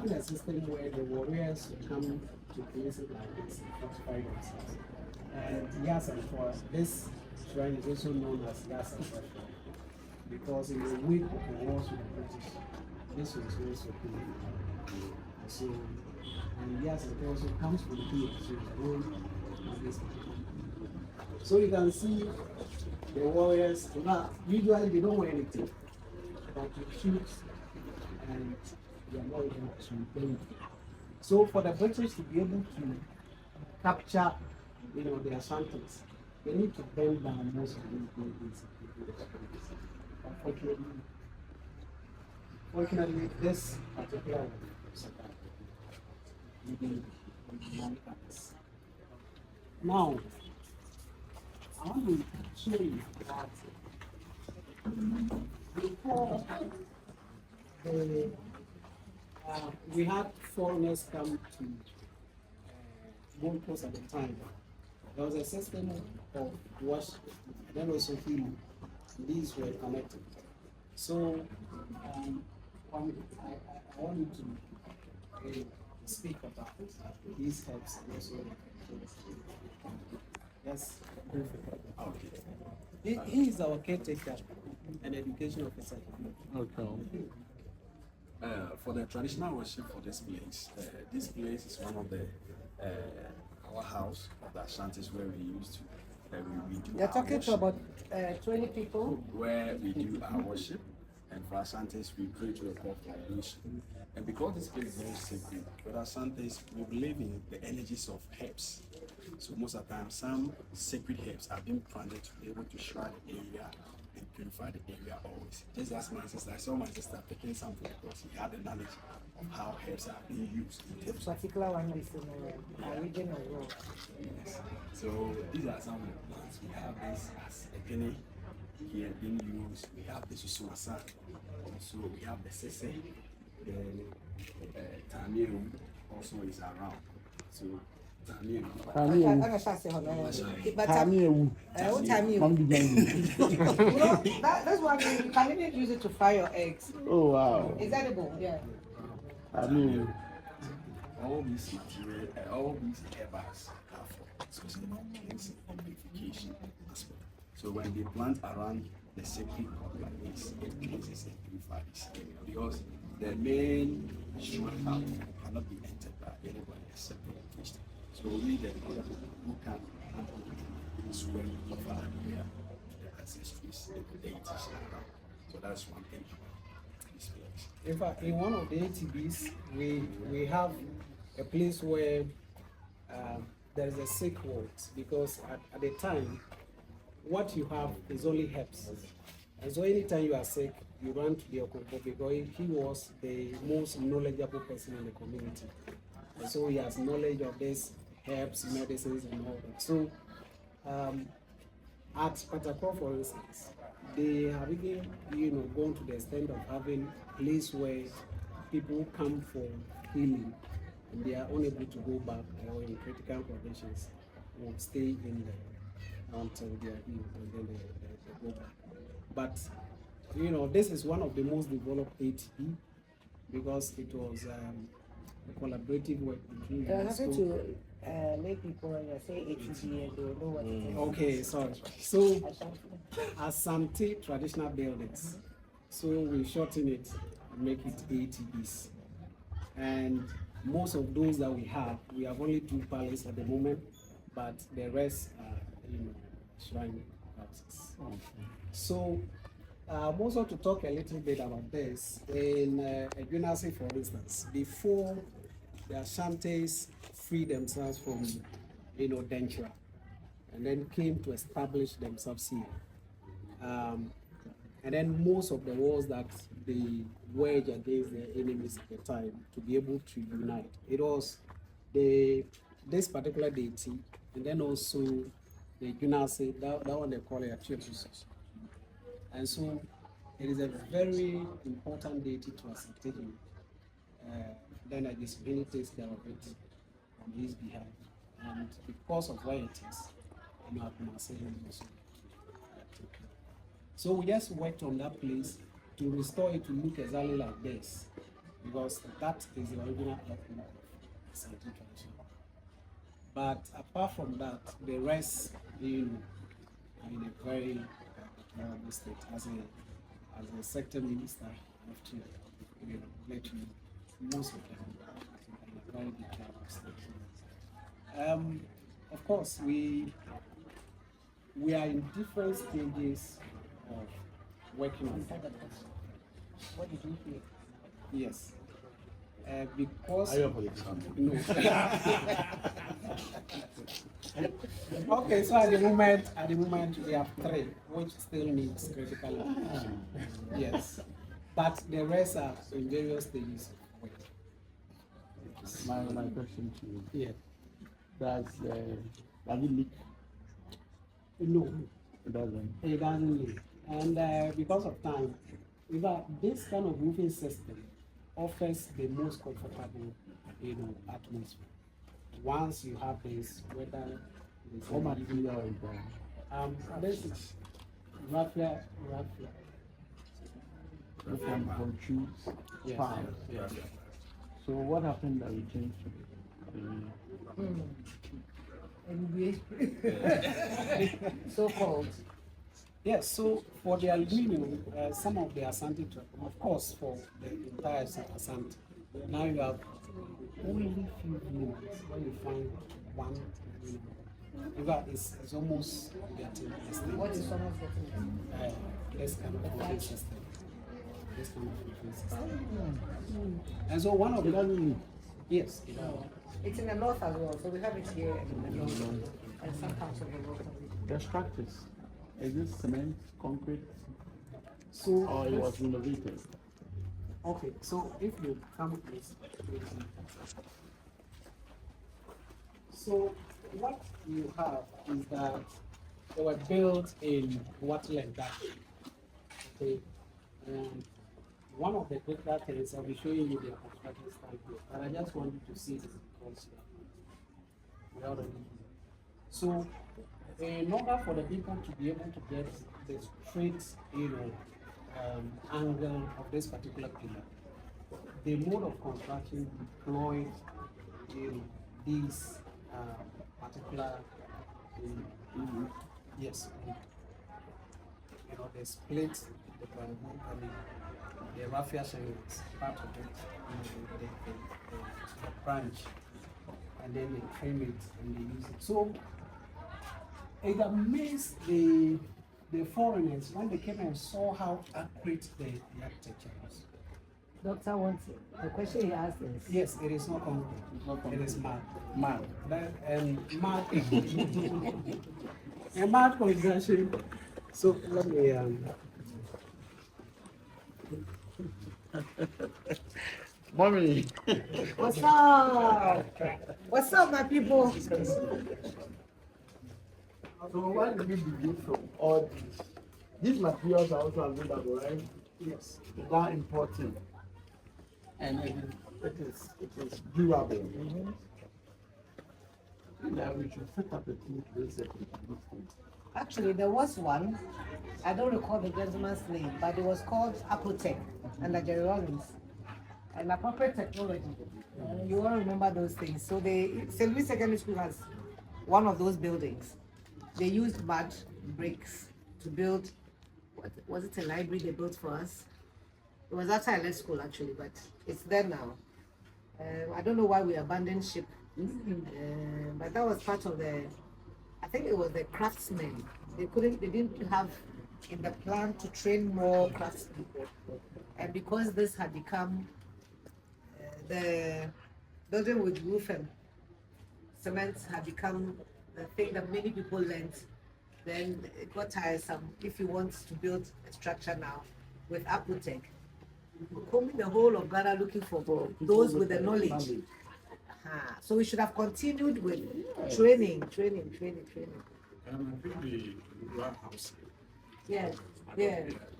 having a system where the warriors will come to places like this and fortify themselves. And Yasanfwa, this shrine is also known as Yasanfwa shrine because in the wake of the wars with the British, this was also built. So, and Yasanfwa also comes from here, so it's known as this. So you can see the warriors, usually they don't wear anything, but you shoot and they are not able to bend. So for the British to be able to capture, their shanties, they need to bend down most of these buildings. Fortunately, this particular one survived. Now, I want to show you that before we had foreigners come to Gold Coast at the time, there was a system of worship, then also healing. These were connected. So I want you to speak about these helps and also. Yes. Okay. He is our caretaker and education officer. Okay. For the traditional worship for this place is one of the our house of the Ashantis where we used to we do. You're talking to about 20 people where we do our worship, and for Ashantis we pray to the God for creation. And because this place is very sacred, for Ashantis we believe in the energies of herbs. So most of the time, some sacred herbs are being planted to be able to shrine the area and purify the area always. Just as my sister, I saw my sister picking something because he had the knowledge of how herbs are being used. This particular one is in our region as well. Yes. So these are some of the plants. We have this as a penny here being used. We have the susumasa. Also we have the sese. The Tano also is around. So That's why you can even use it to fry your eggs. Oh wow. It's edible, yeah. All these material, all these herbs are for especially cleansing and purification aspect. So when they plant around the sacred crop like this, it cleanses and purifies because the main shrine cannot be entered by anybody except the priest. So only the other people who can swear of our prayer to the ancestries and the deities around. So that's one thing about this place. In fact, in one of the ATBs, we have a place where there is a sick ward because at the time, what you have is only herbs. And so anytime you are sick, you run to the Okoko because he was the most knowledgeable person in the community. And so he has knowledge of this herbs, medicines, and all that. So at Patakor, for instance, they have even gone to the extent of having a place where people come for healing and they are unable to go back or in critical conditions will stay in there until they are healed and then they go back. But this is one of the most developed ATP because it was a collaborative work between to lay people when you say ATP and they know what it is. Okay, sorry. So Asante traditional buildings. So we shorten it and make it ATBs. And most of those that we have only 2 palaces at the moment, but the rest are shrine houses. So also to talk a little bit about this, in Ejunasi, for instance, before the Ashantis freed themselves from Denchira and then came to establish themselves here. And then most of the wars that they waged against their enemies at the time to be able to unite. It was this particular deity, and then also the Junase, that one they call it a Chiapusus. And so it is a very important deity to ascertain. Then I displayed takes care of it on his behalf. And because of where it is, I can say him also. So we just worked on that place to restore it to look exactly like this. because that is the original outcome of Asante tradition. But apart from that, the rest, are in a very deplorable state. As a sector minister, I have to let you know most of them are in a very deplorable state. Of course, we are in different stages of working on that. What did you hear? Yes. Because Are you for the exam? no. Okay, so at the moment we have three, which still needs critical attention. Yes, but the rest are in various stages of work. My question to you. Yeah. Does it leak? No, It doesn't. it doesn't leak, and because of time, in fact, this kind of roofing system offers the most comfortable, atmosphere. Once you have this, whether it's How material is that? this is raffia. From trees, Yes. palms. Yes. So what happened that we changed to So called. Yes, so for the aluminum, some of the Asante, of course, for the entire Asante, now you have only few units when you find one aluminum. In fact, it's almost getting What is extinct. someone's getting? This kind of roofing system. This kind of roofing system. And so one of it the, doesn't leak? yes, it does. It's in the north as well, so we have it here in the north and some parts of the north. The structures, is this cement, concrete, So, or it was renovated? okay, so if you come this, so what you have is that they were built in Waterland Dam. Okay, and one of the critical things, I'll be showing you the construction style here, but I just want you to see this because we already. So, in order for the people to be able to get the straight, angle of this particular pillar, the mode of construction deployed these particular, yes, they split the bamboo, the raffia shingles, part of it, the branch, and then they trim it and they use it. So it amazed the foreigners when they came and saw how accurate the architecture was. Doctor wants the question he asked is Yes, it is not concrete. It is mud. Man, Mud. A mud construction. So let me mommy, what's up? What's up, my people? so why did we begin from all these materials are also available, right? yes. Without importing, and it is durable. Yeah, we should set up a team to do something. Actually, there was one. I don't recall the gentleman's name, but it was called Apotech under Jerry Rollins. And appropriate technology. You all remember those things. So St. Louis Secondary School has one of those buildings. They used mud bricks to build, what was it, a library they built for us? It was after I left school actually, but it's there now. I don't know why we abandoned ship, but that was part of I think it was the craftsmen. They didn't have in the plan to train more craftspeople. And because this had become the building with roof and cement had become the thing that many people learned, then it got tiresome. If you want to build a structure now with Apotech, combing the whole of Ghana looking for those with the knowledge. So we should have continued with training. I think the rural house. Yeah.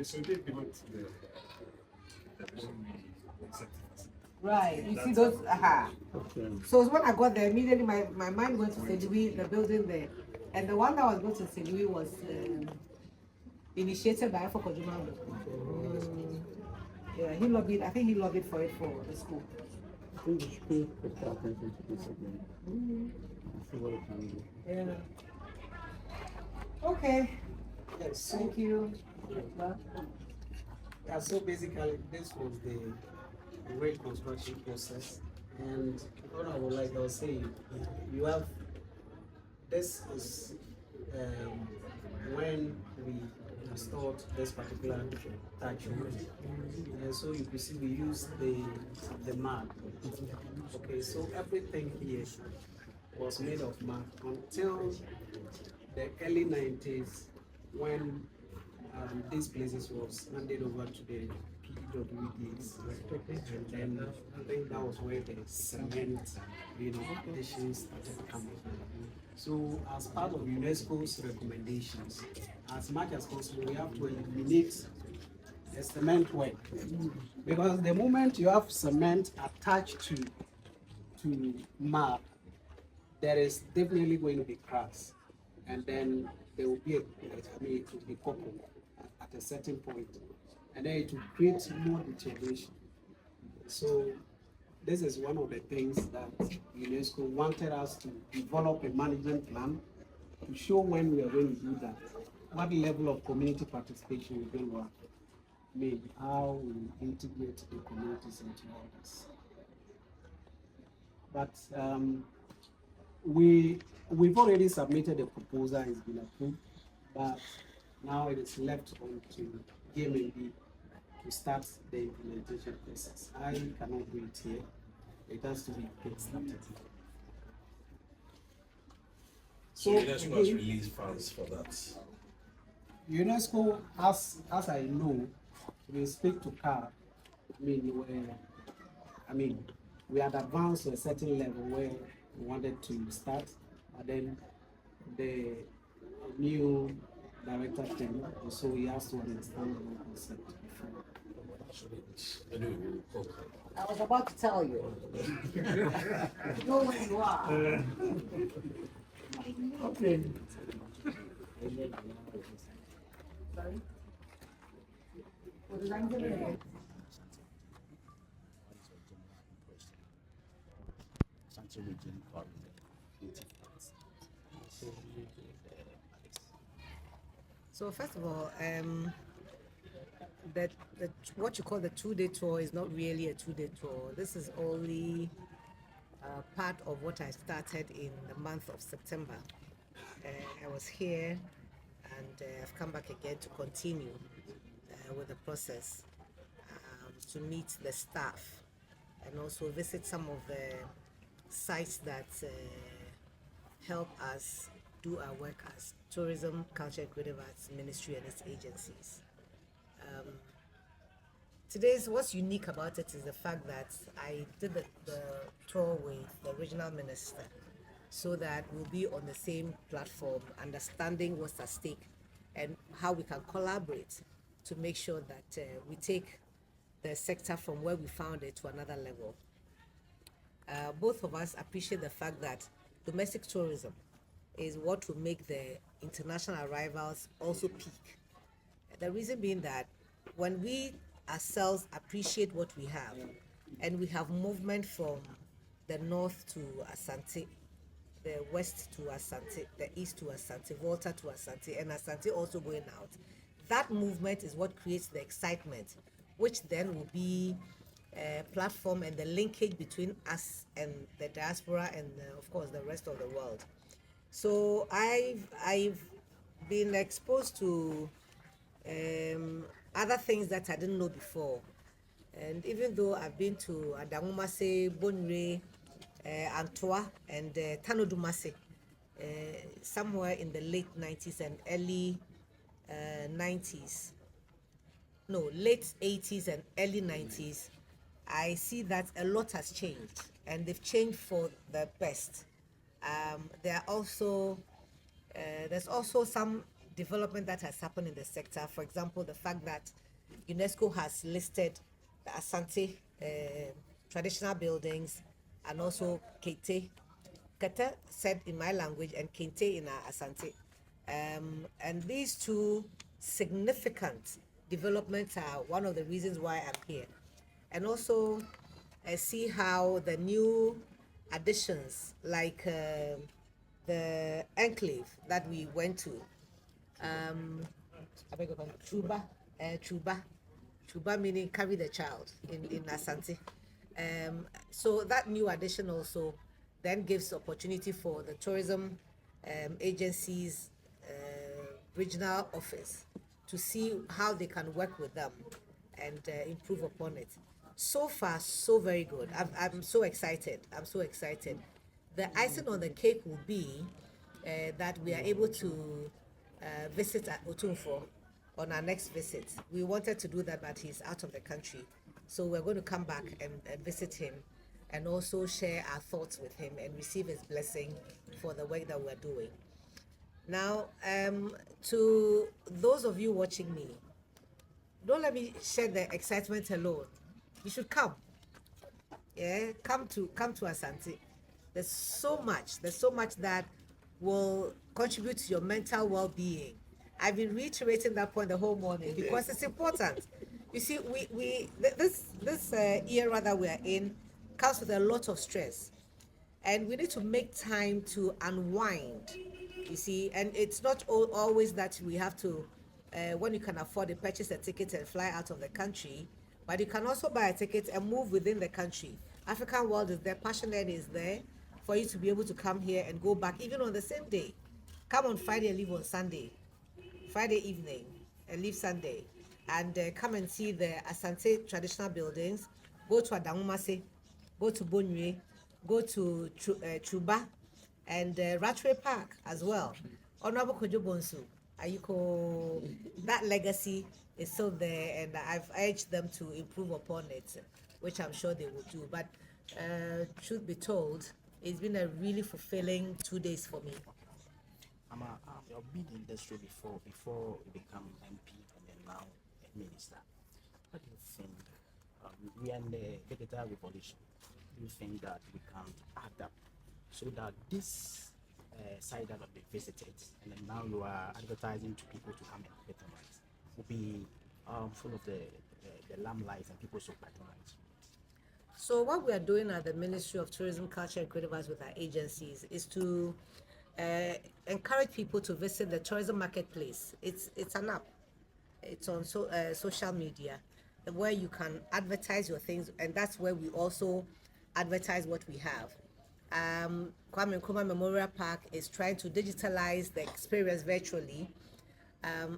So they built the Right. You see those? Okay. So when I got there, immediately my mind went to St. Louis, the building there. And the one that was built in St. Louis was initiated by Amoakohene. Yeah, he lobbied. I think he lobbied for it for the school. I think the school could pay attention to this again. See what it can do. Yeah. Okay. Yes, so, Thank you. yeah, so basically, this was the rail construction process. And what I would like to say, you have this is when we installed this particular touch road. And so you can see we use the mud. Okay, so everything here was made of mud until the early 90s when these places was handed over to the PWDs. And then I think that was where the cement, additions started coming. So as part of UNESCO's recommendations, as much as possible, we have to eliminate the cement work. Because the moment you have cement attached to mud, there is definitely going to be cracks. And then there will be it will be coupled at a certain point. And then it will create more deterioration. So this is one of the things that UNESCO wanted us to develop a management plan to show when we are going to do that, what level of community participation we're going to have, maybe how we integrate the communities into all this. But we've already submitted a proposal, it's been approved, but now it is left on to GMB to start the implementation process. I cannot do it here. It has to be started. So UNESCO has released funds for that. UNESCO, as I know, we speak to CAR. We had advanced to a certain level where we wanted to start, but then the new director came, so he has to understand the whole concept before. I was about to tell you. You know where you are. Okay. Sorry? What did I do? So first of all, that what you call the 2-day tour is not really a 2-day tour. This is only part of what I started in the month of September. I was here and I've come back again to continue with the process, to meet the staff and also visit some of the sites that help us do our work as Tourism, Culture, and Creative Arts Ministry and its agencies. Today's what's unique about it is the fact that I did the tour with the regional minister so that we'll be on the same platform, understanding what's at stake and how we can collaborate to make sure that we take the sector from where we found it to another level. Both of us appreciate the fact that domestic tourism is what will make the international arrivals also peak. The reason being that when we ourselves appreciate what we have, and we have movement from the north to Asante, the west to Asante, the east to Asante, Volta to Asante, and Asante also going out. That movement is what creates the excitement, which then will be a platform and the linkage between us and the diaspora and of course the rest of the world. So I've been exposed to other things that I didn't know before. And even though I've been to Adamumase, Bonre, Antoa, and Tano Dumase, somewhere in the late 90s and early 90s, no, late 80s and early 90s, I see that a lot has changed, and they've changed for the best. There's also some development that has happened in the sector. For example, the fact that UNESCO has listed the Asante traditional buildings and also Kete said in my language and Kente in our Asante. And these two significant developments are one of the reasons why I'm here. And also, I see how the new additions, like the enclave that we went to, I beg your pardon, Chuba meaning carry the child in Asante. So that new addition also then gives opportunity for the tourism agencies, regional office to see how they can work with them and improve upon it. So far, so very good. I'm so excited. I'm so excited. The icing on the cake will be that we are able to visit at Otunfo on our next visit. We wanted to do that, but he's out of the country. So we're going to come back and visit him and also share our thoughts with him and receive his blessing for the work that we're doing. Now, to those of you watching me, don't let me share the excitement alone. You should come. Yeah, come to Asante. There's so much that will contribute to your mental well-being. I've been reiterating that point the whole morning because it's important. You see, this era that we are in comes with a lot of stress, and we need to make time to unwind. You see, and it's not always that we have to, when you can afford it, purchase a ticket and fly out of the country, but you can also buy a ticket and move within the country. African World is there, Passionate is there for you to be able to come here and go back even on the same day. Come on Friday and leave on Sunday, Friday evening and leave Sunday, and come and see the Asante traditional buildings. Go to Adamumase, go to Bonue, go to Chuba, and Ratway Park as well. Honorable Kojo Bonsu, Ayuko, that legacy is still there, and I've urged them to improve upon it, which I'm sure they will do. But truth be told, it's been a really fulfilling 2 days for me. You've been in industry before you become MP and then now a minister. What do you think? We are in the digital revolution. Do you think that we can adapt so that this site that will be visited and then now you are advertising to people to come and patronize will be full of the lamplight and people so patronize? So what we are doing at the Ministry of Tourism, Culture and Creative Arts with our agencies is to encourage people to visit the tourism marketplace. It's an app. It's on social media where you can advertise your things, and that's where we also advertise what we have. Kwame Nkrumah Memorial Park is trying to digitalize the experience virtually.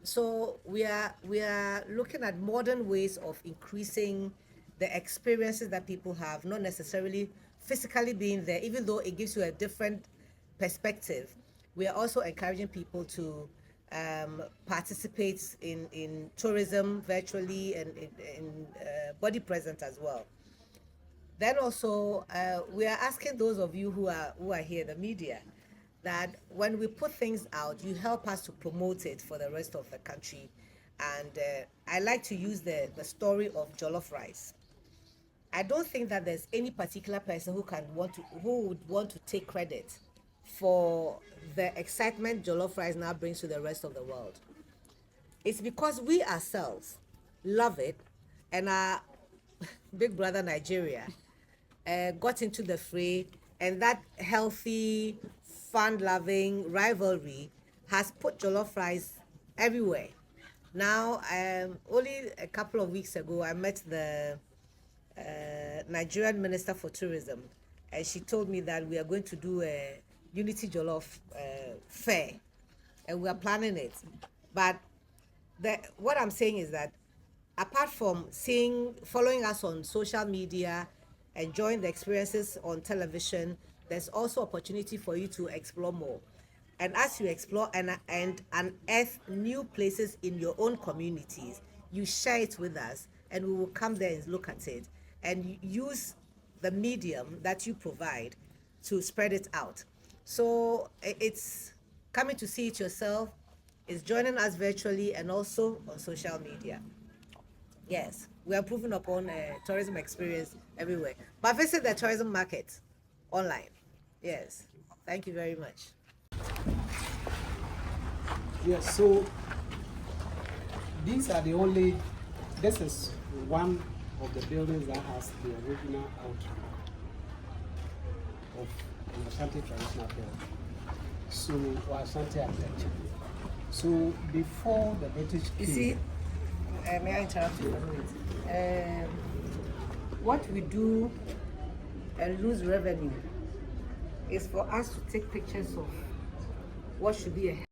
So we are looking at modern ways of increasing the experiences that people have, not necessarily physically being there, even though it gives you a different perspective. We are also encouraging people to participate in tourism virtually and in body present as well. Then also, we are asking those of you who are here, the media, that when we put things out, you help us to promote it for the rest of the country. And I like to use the story of jollof rice. I don't think that there's any particular person who would want to take credit for the excitement jollof rice now brings to the rest of the world. It's because we ourselves love it, and our big brother Nigeria got into the fray, and that healthy, fun-loving rivalry has put jollof rice everywhere. Now, only a couple of weeks ago, I met the Nigerian Minister for Tourism, and she told me that we are going to do a Unity Jollof fair, and we are planning it. But what I'm saying is that apart from following us on social media, enjoying the experiences on television, there's also opportunity for you to explore more. And as you explore and unearth new places in your own communities, you share it with us, and we will come there and look at it and use the medium that you provide to spread it out. So it's coming to see it yourself, it's joining us virtually and also on social media. Yes, we are improving upon tourism experience everywhere. But visit the tourism market online. Yes, thank you very much. Yes, so these are the only, this is one of the buildings that has the original outline of an Ashanti traditional building. So, or Ashanti architecture. So, before the British You came, see, may I interrupt you for a minute? What we do and lose revenue is for us to take pictures of what should be a